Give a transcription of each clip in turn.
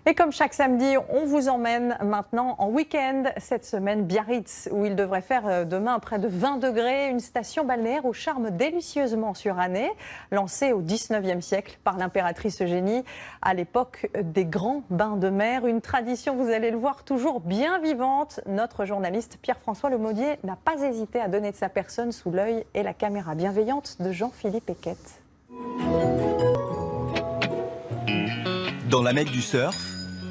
Et comme chaque samedi, on vous emmène maintenant en week-end. Cette semaine, Biarritz, où il devrait faire demain près de 20 degrés. Une station balnéaire au charme délicieusement suranné, lancée au 19e siècle par l'impératrice Eugénie, à l'époque des grands bains de mer. Une tradition, vous allez le voir, toujours bien vivante. Notre journaliste Pierre-François Lemaudier n'a pas hésité à donner de sa personne sous l'œil et la caméra bienveillante de Jean-Philippe Eckett. Dans la Mecque du surf,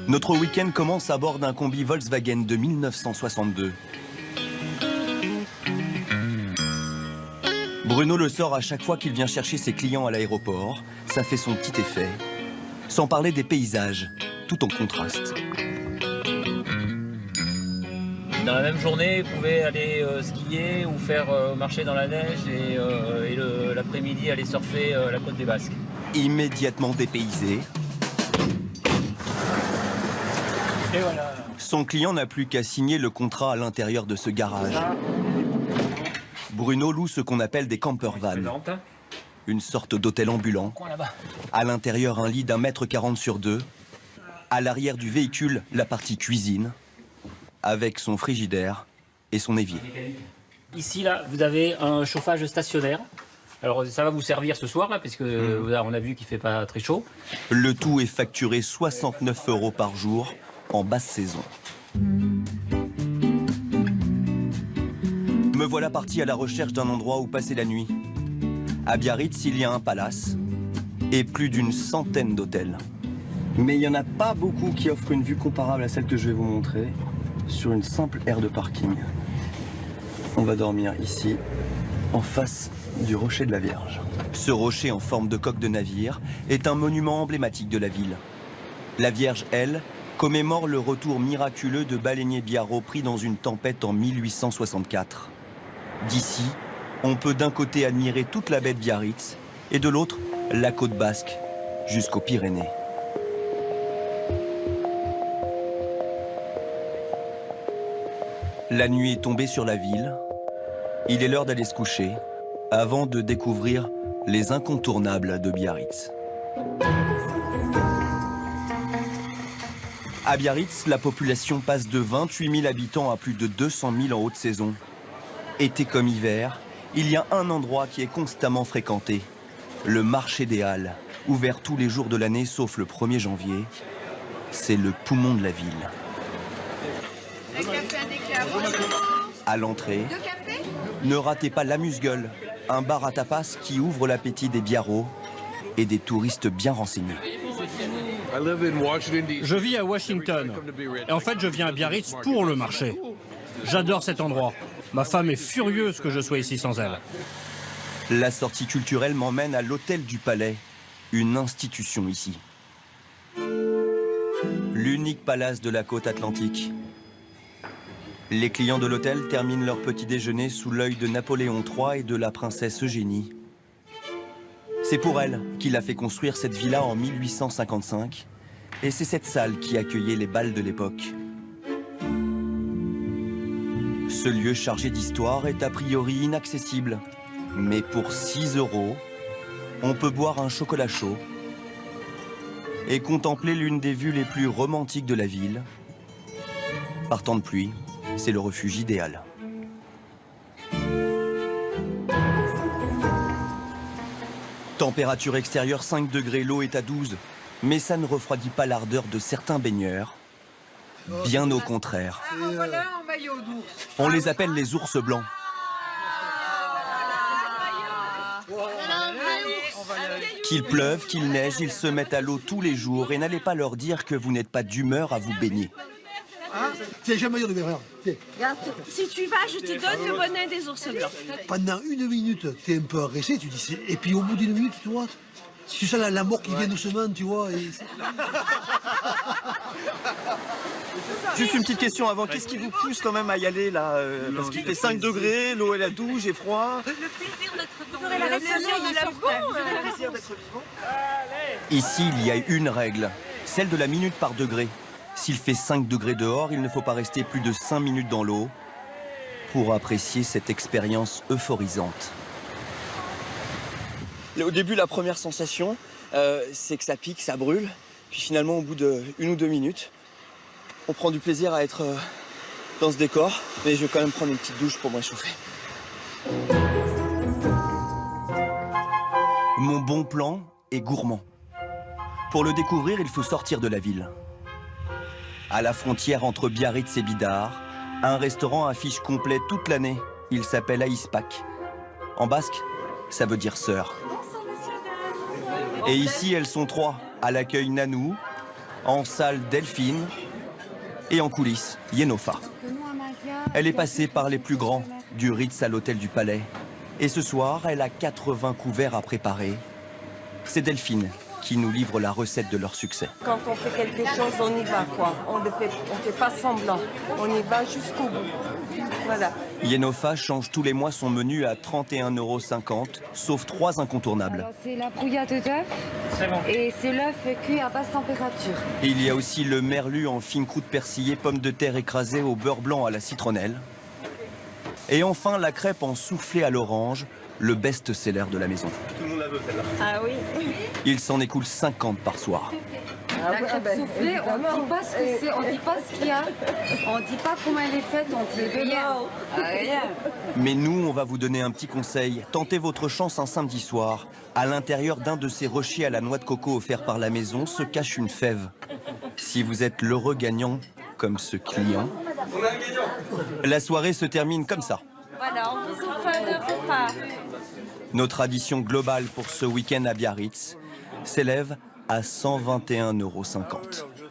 notre week-end commence à bord d'un combi Volkswagen de 1962. Bruno le sort à chaque fois qu'il vient chercher ses clients à l'aéroport. Ça fait son petit effet. Sans parler des paysages, tout en contraste. Dans la même journée, vous pouvez aller skier ou faire marcher dans la neige et l'après-midi aller surfer la côte des Basques. Immédiatement dépaysé, et voilà. Son client n'a plus qu'à signer le contrat à l'intérieur de ce garage. Bruno loue ce qu'on appelle des camper vans, une sorte d'hôtel ambulant. À l'intérieur, un lit d'1,40 m sur 2. À l'arrière du véhicule, la partie cuisine, avec son frigidaire et son évier. Ici, là, vous avez un chauffage stationnaire. Alors, ça va vous servir ce soir, là, parce que on a vu qu'il ne fait pas très chaud. Le tout est facturé 69 € par jour en basse saison. Me voilà parti à la recherche d'un endroit où passer la nuit. À Biarritz, il y a un palace et plus d'une centaine d'hôtels. Mais il n'y en a pas beaucoup qui offrent une vue comparable à celle que je vais vous montrer sur une simple aire de parking. On va dormir ici, en face du rocher de la Vierge. Ce rocher en forme de coque de navire est un monument emblématique de la ville. La Vierge, elle, commémore le retour miraculeux de baleinier Biarrot pris dans une tempête en 1864. D'ici, on peut d'un côté admirer toute la baie de Biarritz et de l'autre, la côte basque jusqu'aux Pyrénées. La nuit est tombée sur la ville. Il est l'heure d'aller se coucher avant de découvrir les incontournables de Biarritz. À Biarritz, la population passe de 28 000 habitants à plus de 200 000 en haute saison. Été comme hiver, il y a un endroit qui est constamment fréquenté, le marché des Halles, ouvert tous les jours de l'année sauf le 1er janvier. C'est le poumon de la ville. À l'entrée, ne ratez pas l'amuse-gueule, un bar à tapas qui ouvre l'appétit des Biarrots et des touristes bien renseignés. Je vis à Washington et en fait je viens à Biarritz pour le marché. J'adore cet endroit. Ma femme est furieuse que je sois ici sans elle. La sortie culturelle m'emmène à l'Hôtel du Palais, une institution ici. L'unique palace de la côte atlantique. Les clients de l'hôtel terminent leur petit déjeuner sous l'œil de Napoléon III et de la princesse Eugénie. C'est pour elle qu'il a fait construire cette villa en 1855 et c'est cette salle qui accueillait les bals de l'époque. Ce lieu chargé d'histoire est a priori inaccessible, mais pour 6 €, on peut boire un chocolat chaud et contempler l'une des vues les plus romantiques de la ville. Par temps de pluie, c'est le refuge idéal. Température extérieure 5 degrés, l'eau est à 12, mais ça ne refroidit pas l'ardeur de certains baigneurs. Bien au contraire. On les appelle les ours blancs. Qu'il pleuve, qu'il neige, ils se mettent à l'eau tous les jours et n'allez pas leur dire que vous n'êtes pas d'humeur à vous baigner. Tiens, j'ai un maillot de verre. Si tu vas, je te donne le bonnet des ours blancs. Pendant 1 minute, t'es un peu agressé, tu dis, et puis au bout d'1 minute, tu vois, tu sens la mort qui vient doucement, tu vois. Et... Juste une petite question avant, qu'est-ce qui vous pousse quand même à y aller là parce qu'il fait 5 degrés, l'eau est à 12, j'ai froid. Le plaisir d'être vivant. Ici, il y a une règle, celle de la minute par degré. S'il fait 5 degrés dehors, il ne faut pas rester plus de 5 minutes dans l'eau pour apprécier cette expérience euphorisante. Au début, la première sensation, c'est que ça pique, ça brûle. Puis finalement, au bout de 1 ou 2 minutes, on prend du plaisir à être dans ce décor. Mais je vais quand même prendre une petite douche pour me réchauffer. Mon bon plan est gourmand. Pour le découvrir, il faut sortir de la ville. À la frontière entre Biarritz et Bidart, un restaurant affiche complet toute l'année. Il s'appelle Aïspak. En basque, ça veut dire sœur. Et ici, elles sont 3. À l'accueil Nanou, en salle Delphine et en coulisses Yenofa. Elle est passée par les plus grands, du Ritz à l'hôtel du Palais. Et ce soir, elle a 80 couverts à préparer. C'est Delphine qui nous livre la recette de leur succès. Quand on fait quelque chose, on y va, quoi. On ne fait pas semblant. On y va jusqu'au bout. Voilà. Yenofa change tous les mois son menu à 31,50 €, sauf 3 incontournables. C'est la brouillade d'œuf et c'est l'œuf cuit à basse température. Et il y a aussi le merlu en fine croûte persillée, pommes de terre écrasées au beurre blanc à la citronnelle. Et enfin, la crêpe en soufflé à l'orange, le best-seller de la maison. Tout le monde la veut, celle-là. Ah oui. Il s'en écoule 50 par soir. La crêpe soufflée, on ne dit pas ce que c'est, on ne dit pas ce qu'il y a, on ne dit pas comment elle est faite, on ne dit rien. Rien. Mais nous, on va vous donner un petit conseil. Tentez votre chance un samedi soir. À l'intérieur d'un de ces rochers à la noix de coco offerts par la maison se cache une fève. Si vous êtes l'heureux gagnant, comme ce client, la soirée se termine comme ça. Voilà, on vous offre le repas. Nos traditions globales pour ce week-end à Biarritz s'élèvent à 121,50 €.